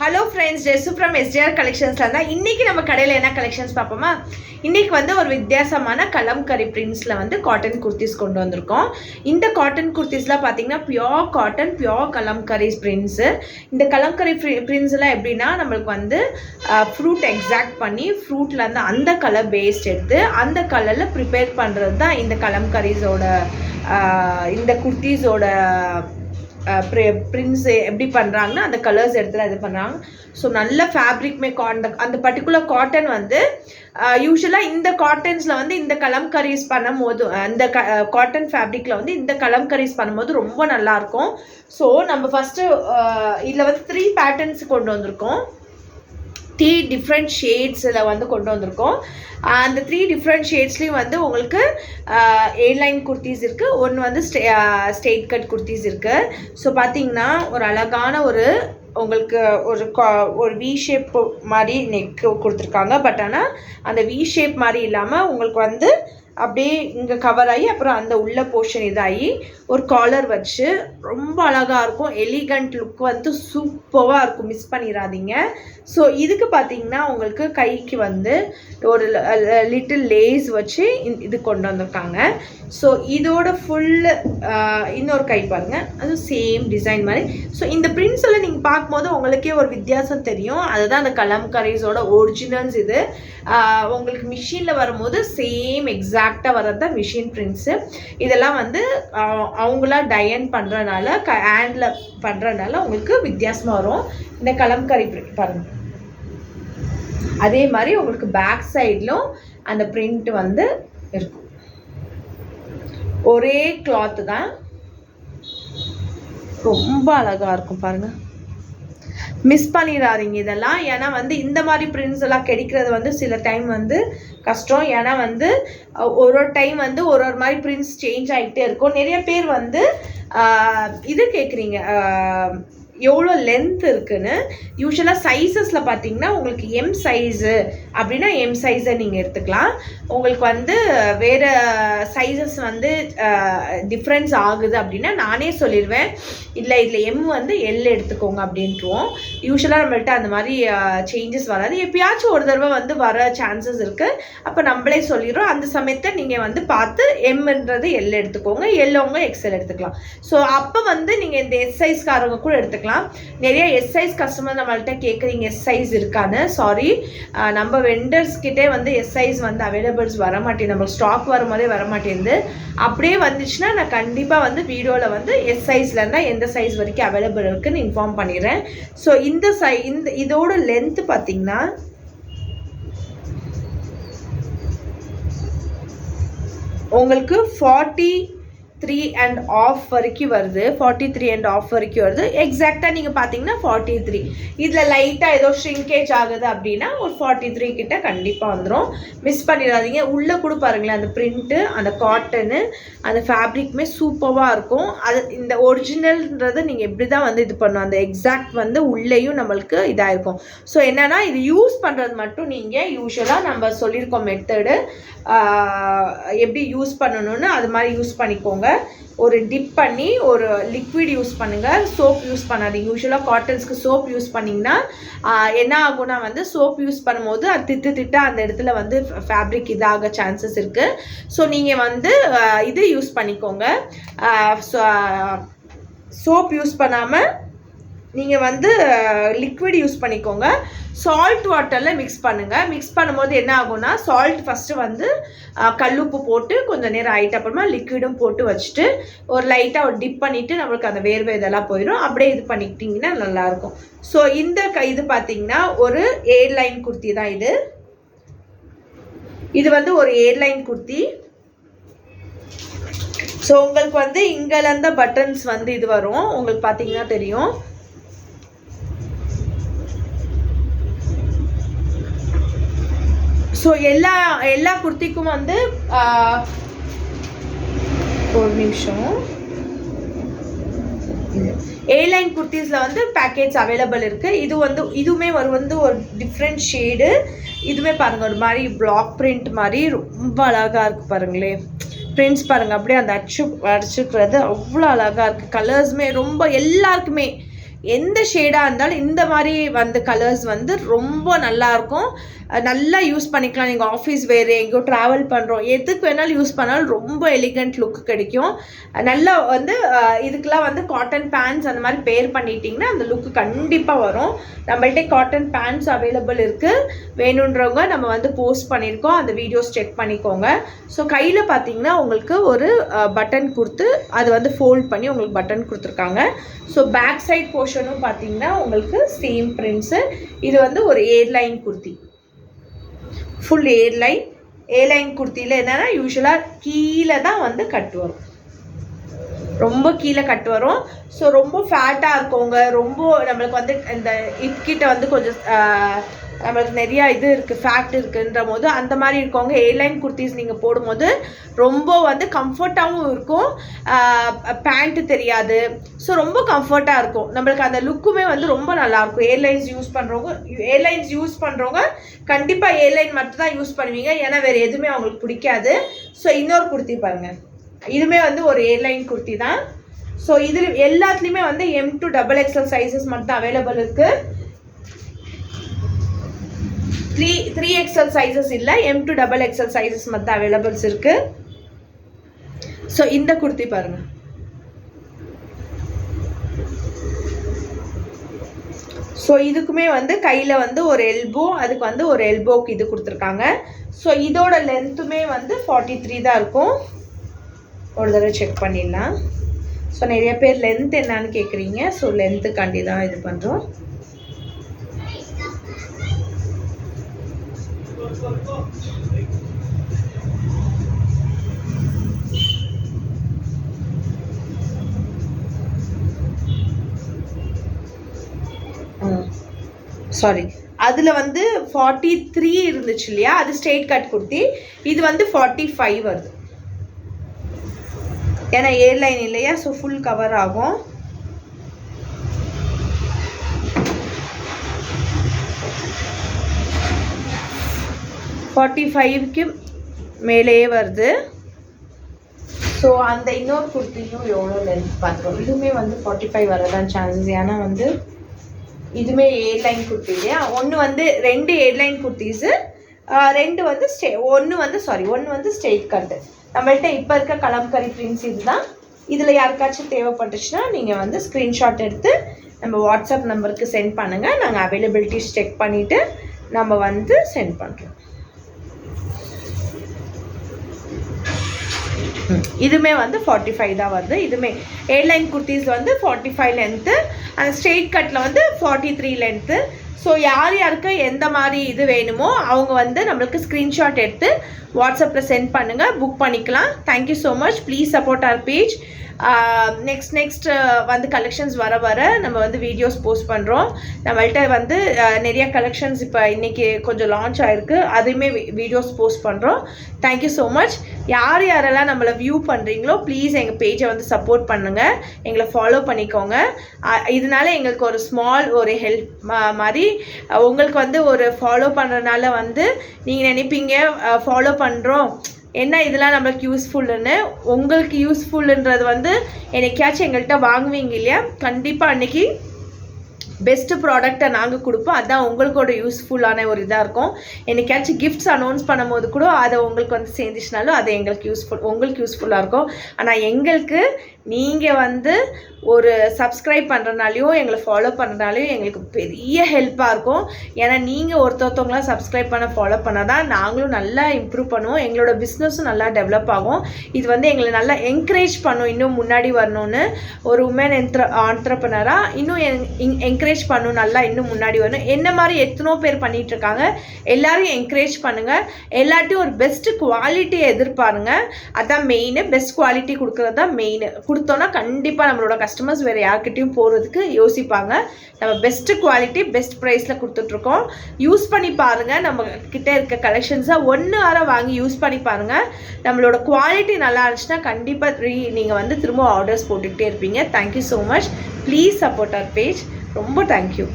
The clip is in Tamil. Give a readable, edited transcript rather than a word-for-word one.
Hello friends, Jesu from STR கலெக்ஷன்ஸில் தான் இன்றைக்கி நம்ம கடையில் என்ன கலெக்ஷன்ஸ் பார்ப்போமா. இன்றைக்கி வந்து ஒரு வித்தியாசமான கலம்கரி பிரிண்ட்ஸில் வந்து காட்டன் குர்த்திஸ் கொண்டு வந்திருக்கோம். இந்த காட்டன் குர்த்திஸ்லாம் பார்த்தீங்கன்னா pure cotton, pure kalamkari prints. இந்த கலம்கரி பிரிண்ட்ஸ்லாம் எப்படின்னா நம்மளுக்கு வந்து ஃப்ரூட் எக்ஸாக்ட் பண்ணி ஃப்ரூட்லேருந்து அந்த கலர் பேஸ்ட் எடுத்து அந்த கலரில் ப்ரிப்பேர் பண்ணுறது தான் இந்த கலம்கரிஸோட இந்த குர்த்திஸோட பிரிண்ட்ஸ் எப்படி பண்ணுறாங்கன்னா அந்த கலர்ஸ் எடுத்துல இது பண்ணுறாங்க. ஸோ நல்ல ஃபேப்ரிக்மே அந்த பர்டிகுலர் காட்டன் வந்து யூஸ்வலாக இந்த காட்டன்ஸில் வந்து இந்த கலம்கரிஸ் பண்ணும்போது அந்த காட்டன் ஃபேப்ரிக்கில் வந்து இந்த கலம்கரிஸ் பண்ணும்போது ரொம்ப நல்லாயிருக்கும். ஸோ நம்ம ஃபஸ்ட்டு இதில் வந்து 3 பேட்டர்ன்ஸ் கொண்டு வந்திருக்கோம். 3 டிஃப்ரெண்ட் ஷேட்ஸில் வந்து கொண்டு வந்திருக்கோம். அந்த 3 டிஃப்ரெண்ட் ஷேட்ஸ்லேயும் வந்து உங்களுக்கு ஏர்லைன் குர்த்திஸ் இருக்குது, ஒன்று வந்து ஸ்ட்ரெயிட் கட் குர்த்திஸ் இருக்குது. ஸோ பார்த்தீங்கன்னா ஒரு அழகான உங்களுக்கு ஒரு வி ஷேப் மாதிரி நெக் கொடுத்துருக்காங்க. பட் ஆனால் அந்த வி ஷேப் மாதிரி இல்லாமல் உங்களுக்கு வந்து அப்படியே இங்கே கவர் ஆகி அப்புறம் அந்த உள்ள போர்ஷன் இதாகி ஒரு காலர் வச்சு ரொம்ப அழகாக இருக்கும். எலிகண்ட் லுக் வந்து சூப்பராக இருக்கும், மிஸ் பண்ணிடாதீங்க. ஸோ இதுக்கு பார்த்தீங்கன்னா உங்களுக்கு கைக்கு வந்து ஒரு லிட்டில் லேஸ் வச்சு இது கொண்டு வந்திருக்காங்க. ஸோ இதோட ஃபுல்லு இன்னொரு கை பாருங்கள், அதுவும் சேம் டிசைன் மாதிரி. ஸோ இந்த பிரிண்ட்ஸ் எல்லாம் நீங்கள் பார்க்கும்போது உங்களுக்கே ஒரு வித்தியாசம் தெரியும். அதுதான் அந்த கலம்கரிஸோட ஒரிஜினல்ஸ். இது உங்களுக்கு மிஷினில் வரும்போது சேம் எக்ஸாக்டாக வர்றது தான் மிஷின் பிரிண்ட்ஸு. இதெல்லாம் வந்து அவங்களா டயன் பண்ணுறதுனால ஹேண்டில் பண்ணுறதுனால உங்களுக்கு வித்தியாசமாக வரும். இந்த கலம்கரி பாருங்கள், அதே மாதிரி உங்களுக்கு பேக் சைட்லும் அந்த பிரிண்ட் வந்து இருக்கும். ஒரே கிளாத்து தான், ரொம்ப அழகாக இருக்கும் பாருங்கள், மிஸ் பண்ணிடாதீங்க இதெல்லாம். ஏன்னா வந்து இந்த மாதிரி பிரிண்ட்ஸ் எல்லாம் கிடைக்கிறது வந்து சில டைம் வந்து கஷ்டம். ஏன்னா வந்து ஒரு டைம் வந்து ஒரு மாதிரி பிரிண்ட்ஸ் சேஞ்ச் ஆகிட்டே இருக்கும். நிறைய பேர் வந்து இது கேட்குறீங்க எவ்வளோ லென்த் இருக்குன்னு. யூஸ்வலாக சைஸஸில் பார்த்தீங்கன்னா உங்களுக்கு எம் சைஸு அப்படின்னா எம் சைஸை நீங்கள் எடுத்துக்கலாம். உங்களுக்கு வந்து வேறு சைஸஸ் வந்து டிஃப்ரென்ஸ் ஆகுது அப்படின்னா நானே சொல்லிடுவேன், இல்லை இதில் எம் வந்து எல் எடுத்துக்கோங்க அப்படின்ட்டுருவோம். யூஸ்வலாக நம்மள்ட்ட அந்த மாதிரி சேஞ்சஸ் வராது. எப்பயாச்சும் ஒரு தடவை வந்து வர சான்சஸ் இருக்குது. அப்போ நம்மளே சொல்லிடுறோம். அந்த சமயத்தை நீங்கள் வந்து பார்த்து எம்ன்றது எல் எடுத்துக்கோங்க, எல்லவங்க எக்ஸ்எல் எடுத்துக்கலாம். ஸோ அப்போ வந்து நீங்கள் இந்த எஸ் சைஸ்காரங்க கூட எடுத்துக்கலாம். நிறைய எஸ் சைஸ் கஸ்டமர் நம்மள்ட்ட கேட்குறீங்க எஸ் சைஸ் இருக்கான்னு. சாரி, நம்ம வெண்டர்ஸ் கிட்டே வந்து எஸ் சைஸ் வந்து அவைலபிள்ஸ் வர மாட்டேங்குது, நம்ம ஸ்டாக் வரும்போதே வர மாட்டேங்குது. அப்படியே வந்துச்சுன்னா நான் கண்டிப்பாக வந்து வீடியோவில் வந்து எஸ் சைஸில் இருந்தால் எந்த சைஸ் வரைக்கும் அவைலபிள் இருக்குன்னு இன்ஃபார்ம் பண்ணிடுறேன். ஸோ இந்த இதோட லென்த்து பார்த்தீங்கன்னா உங்களுக்கு 43.5 வரைக்கும் வருது. 43.5 வரைக்கும் வருது. எக்ஸாக்டாக நீங்கள் பார்த்தீங்கன்னா 43. இதில் லைட்டாக ஏதோ ஷ்ரிங்கேஜ் ஆகுது அப்படின்னா ஒரு 43 கிட்ட கண்டிப்பாக வந்துடும். மிஸ் பண்ணிடாதீங்க. உள்ளே கூட பாருங்களேன், அந்த பிரிண்ட்டு, அந்த காட்டனு, அந்த ஃபேப்ரிக்குமே சூப்பராக இருக்கும். அது இந்த ஒரிஜினல்ன்றது நீங்கள் எப்படி தான் வந்து இது பண்ணணும், அந்த எக்ஸாக்ட் வந்து உள்ளேயும் நம்மளுக்கு இதாக இருக்கும். ஸோ என்னென்னா இது யூஸ் பண்ணுறது மட்டும் நீங்கள் யூஸ்வலாக நம்ம சொல்லியிருக்கோம் மெத்தடு எப்படி யூஸ் பண்ணணும்னு, அது மாதிரி யூஸ் பண்ணிக்கோங்க. ஒரு டிப் பண்ணி ஒரு லிக்விட் யூஸ் பண்ணுங்கள், சோப் யூஸ் பண்ணாதீங்க. யூஸ்வலாக காட்டன்ஸ்க்கு சோப் யூஸ் பண்ணிங்கன்னா என்ன ஆகும்னா வந்து சோப் யூஸ் பண்ணும்போது அது திட்டா அந்த இடத்துல வந்து ஃபேப்ரிக் இதாக சான்சஸ் இருக்குது. ஸோ நீங்கள் வந்து இது யூஸ் பண்ணிக்கோங்க. சோப் யூஸ் பண்ணாமல் நீங்கள் வந்து லிக்விட் யூஸ் பண்ணிக்கோங்க. சால்ட் வாட்டரில் மிக்ஸ் பண்ணுங்கள். மிக்ஸ் பண்ணும்போது என்ன ஆகும்னா சால்ட் ஃபஸ்ட்டு வந்து கல்லுப்பு போட்டு கொஞ்சம் நேரம் ஆகிட்டு அப்புறமா லிக்விடும் போட்டு வச்சுட்டு ஒரு லைட்டாக ஒரு டிப் பண்ணிவிட்டு நம்மளுக்கு அந்த வேர்வை இதெல்லாம் போயிடும். அப்படியே இது பண்ணிக்கிட்டிங்கன்னா நல்லாயிருக்கும். ஸோ இந்த இது பார்த்தீங்கன்னா ஒரு ஏர்லைன் குர்த்தி தான் இது. இது வந்து ஒரு ஏர்லைன் குர்த்தி. ஸோ உங்களுக்கு வந்து இங்கேருந்து பட்டன்ஸ் வந்து இது வரும், உங்களுக்கு பார்த்தீங்கன்னா தெரியும். ஸோ எல்லா குர்த்திக்கும் வந்து ஒரு நிமிஷம், ஏர்லைன் குர்த்திஸில் வந்து பேக்கேஜ் அவைலபிள் இருக்குது. இது வந்து இதுவுமே வந்து ஒரு டிஃப்ரெண்ட் ஷேடு. இதுவுமே பாருங்கள் ஒரு மாதிரி பிளாக் பிரிண்ட் மாதிரி ரொம்ப அழகாக இருக்குது பாருங்களேன். பிரிண்ட்ஸ் பாருங்கள், அப்படியே அந்த அடிச்சுக்கிறது அவ்வளோ அழகாக இருக்குது. கலர்ஸுமே ரொம்ப எல்லாருக்குமே எந்த ஷேடாக இருந்தாலும் இந்த மாதிரி வந்து கலர்ஸ் வந்து ரொம்ப நல்லாயிருக்கும். நல்லா யூஸ் பண்ணிக்கலாம். நீங்கள் ஆஃபீஸ் வேறு எங்கேயோ ட்ராவல் பண்ணுறோம், எதுக்கு வேணாலும் யூஸ் பண்ணாலும் ரொம்ப எலிகண்ட் லுக் கிடைக்கும். நல்லா வந்து இதுக்கெலாம் வந்து காட்டன் பேண்ட்ஸ் அந்த மாதிரி பேர் பண்ணிட்டீங்கன்னா அந்த லுக்கு கண்டிப்பாக வரும். நம்மள்கிட்ட காட்டன் பேண்ட்ஸ் அவைலபிள் இருக்குது. வேணுன்றவங்க நம்ம வந்து போஸ்ட் பண்ணியிருக்கோம், அந்த வீடியோஸ் செக் பண்ணிக்கோங்க. ஸோ கையில் பார்த்தீங்கன்னா உங்களுக்கு ஒரு பட்டன் கொடுத்து அது வந்து ஃபோல்ட் பண்ணி உங்களுக்கு பட்டன் கொடுத்துருக்காங்க. ஸோ பேக் சைட் போர்ஷனும் பார்த்தீங்கன்னா உங்களுக்கு சேம் பிரிண்ட்ஸு. இது வந்து ஒரு ஏர்லைன் குர்த்தி, ஃபுல் ஏர்லைன் குர்த்தியில் என்னென்னா யூஸ்வலாக கீழே தான் வந்து கட் வரும், ரொம்ப கீழே கட் வரும். ஸோ ரொம்ப ஃபேட்டாக இருக்கவங்க, ரொம்ப நம்மளுக்கு வந்து இந்த இட்கிட்ட வந்து கொஞ்சம் நம்மளுக்கு நிறையா இது இருக்குது, ஃபேக்ட் இருக்குன்ற போது அந்த மாதிரி இருக்கவங்க ஏர்லைன் குர்த்திஸ் நீங்கள் போடும்போது ரொம்ப வந்து கம்ஃபர்ட்டாகவும் இருக்கும், பேண்ட்டு தெரியாது. ஸோ ரொம்ப கம்ஃபர்ட்டாக இருக்கும், நம்மளுக்கு அந்த லுக்குமே வந்து ரொம்ப நல்லாயிருக்கும். ஏர்லைன்ஸ் யூஸ் பண்ணுறவங்க கண்டிப்பாக ஏர்லைன் மட்டும் தான் யூஸ் பண்ணுவீங்க, ஏன்னா வேறு எதுவுமே அவங்களுக்கு பிடிக்காது. ஸோ இன்னொரு குர்த்தி பாருங்கள், இதுவுமே வந்து ஒரு ஏர்லைன் குர்த்தி தான். ஸோ இதில் எல்லாத்துலேயுமே வந்து M to XXL சைஸஸ் மட்டும் அவைலபிள் இருக்குது. 3XL சைஸஸ் இல்லை, M to XXL சைஸஸ் மட்டும் அவைலபிள்ஸ் இருக்கு. ஸோ இந்த குர்த்தி பாருங்க, ஸோ இதுக்குமே வந்து கையில் வந்து ஒரு எல்போ, அதுக்கு வந்து ஒரு எல்போக்கு இது கொடுத்துருக்காங்க. ஸோ இதோட லென்த்துமே வந்து 43 தான் இருக்கும். ஒரு தடவை செக் பண்ணிடலாம். ஸோ நிறைய பேர் லென்த் என்னன்னு கேட்குறீங்க, ஸோ லென்த்துக்காண்டி தான் இது பண்ணுறோம். சாரி, அதில் வந்து 43 இருந்துச்சு இல்லையா, அது ஸ்ட்ரெயிட் கட் குர்த்தி. இது வந்து 45 வருது, ஏன்னா ஏர்லைன் இல்லையா, ஸோ ஃபுல் கவர் ஆகும். $45க்கு மேலேயே வருது. ஸோ அந்த இன்னொரு குர்த்தியும் எவ்வளோ லென்த் பார்த்துருவோம். இதுவுமே வந்து 45 வரதான் சான்சஸ், ஏன்னா வந்து இதுவுமே ஏர்லைன் குர்த்தி இல்லையா. ஒன்று வந்து 2 ஏர்லைன் குர்த்திஸு, 2 வந்து ஒன்று வந்து ஸ்ட்ரெயிட் கட்டு. நம்மள்கிட்ட இப்போ இருக்க கலம்கரி பிரிண்ட்ஸ் இது தான். இதில் யாருக்காச்சும் தேவைப்பட்டுச்சுன்னா நீங்கள் வந்து ஸ்க்ரீன்ஷாட் எடுத்து நம்ம வாட்ஸ்அப் நம்பருக்கு சென்ட் பண்ணுங்கள். நாங்கள் அவைலபிலிட்டிஸ் செக் பண்ணிவிட்டு நம்ம வந்து சென்ட் பண்ணுறோம். இதுவுமே வந்து 45 தான் வருது. இதுவுமே ஏர்லைன் குர்த்திஸ் வந்து 45 லென்த்து, அந்த ஸ்ட்ரெயிட் கட்டில் வந்து 43 லென்த்து. ஸோ யாருக்கு எந்த மாதிரி இது வேணுமோ அவங்க வந்து நம்மளுக்கு ஸ்க்ரீன்ஷாட் எடுத்து வாட்ஸ்அப்பில் சென்ட் பண்ணுங்கள், புக் பண்ணிக்கலாம். Thank you so much. Please support our page. Next வந்து கலெக்ஷன்ஸ் வர நம்ம வந்து வீடியோஸ் போஸ்ட் பண்ணுறோம். நம்மள்கிட்ட வந்து நிறைய கலெக்ஷன்ஸ் இப்போ இன்றைக்கி கொஞ்சம் லான்ச் ஆகிருக்கு, அதையுமே வீடியோஸ் போஸ்ட் பண்ணுறோம். Thank you so much. யாரெல்லாம் நம்மளை வியூ பண்ணுறீங்களோ ப்ளீஸ் எங்கள் பேஜை வந்து சப்போர்ட் பண்ணுங்கள், எங்களை ஃபாலோ பண்ணிக்கோங்க. இதனால எங்களுக்கு ஒரு ஸ்மால் ஒரு ஹெல்ப் மாதிரி. உங்களுக்கு வந்து ஒரு ஃபாலோ பண்ணுறதுனால வந்து நீங்கள் நினைப்பீங்க ஃபாலோ பண்ணுறோம் என்ன இதெல்லாம் நம்மளுக்கு யூஸ்ஃபுல்லுன்னு. உங்களுக்கு யூஸ்ஃபுல்லுன்றது வந்து என்னைக்காச்சும் எங்கள்கிட்ட வாங்குவீங்க இல்லையா, கண்டிப்பாக அன்றைக்கி பெஸ்ட்டு ப்ராடக்டை நாங்கள் கொடுப்போம். அதுதான் உங்களுக்கோட யூஸ்ஃபுல்லான ஒரு இதாக இருக்கும். என்னைக்காச்சும் கிஃப்ட்ஸ் அனௌன்ஸ் பண்ணும்போது கூட அதை உங்களுக்கு வந்து சேர்ந்துச்சுனாலும் அது எங்களுக்கு உங்களுக்கு யூஸ்ஃபுல்லாக இருக்கும். ஆனால் எங்களுக்கு நீங்கள் வந்து ஒரு சப்ஸ்கிரைப் பண்ணுறனாலையும் எங்களை ஃபாலோ பண்ணுறனாலையும் எங்களுக்கு பெரிய ஹெல்ப்பாக இருக்கும். ஏன்னா நீங்கள் ஒருத்தவங்களாம் சப்ஸ்கிரைப் பண்ண ஃபாலோ பண்ணால் தான் நாங்களும் நல்லா இம்ப்ரூவ் பண்ணுவோம், எங்களோட பிஸ்னஸும் நல்லா டெவலப் ஆகும். இது வந்து எங்களை நல்லா என்கரேஜ் பண்ணும், இன்னும் முன்னாடி வரணும்னு. ஒரு உமன் ஆண்டர்ப்ரனராக இன்னும் என்கரேஜ் பண்ணணும், நல்லா இன்னும் முன்னாடி வரணும். என்ன மாதிரி எத்தனோ பேர் பண்ணிகிட்ருக்காங்க, எல்லாரையும் என்கரேஜ் பண்ணுங்கள். எல்லாத்தையும் ஒரு பெஸ்ட்டு குவாலிட்டியை எதிர்பாருங்க, அதுதான் மெயின். பெஸ்ட் குவாலிட்டி கொடுக்குறது தான் மெயின். கொடுத்தோன்னா கண்டிப்பாக நம்மளோட கஸ்டமர்ஸ் வேறு யார்கிட்டையும் போகிறதுக்கு யோசிப்பாங்க. நம்ம பெஸ்ட்டு குவாலிட்டி பெஸ்ட் ப்ரைஸில் கொடுத்துட்ருக்கோம். யூஸ் பண்ணி பாருங்கள், நம்ம கிட்டே இருக்க கலெக்ஷன்ஸை 1 வாரம் வாங்கி யூஸ் பண்ணி பாருங்கள். நம்மளோட குவாலிட்டி நல்லா இருந்துச்சுன்னா கண்டிப்பாக நீங்கள் வந்து திரும்ப ஆர்டர்ஸ் போட்டுக்கிட்டே இருப்பீங்க. Thank you so much. Please support our page. ரொம்ப தேங்க்யூ.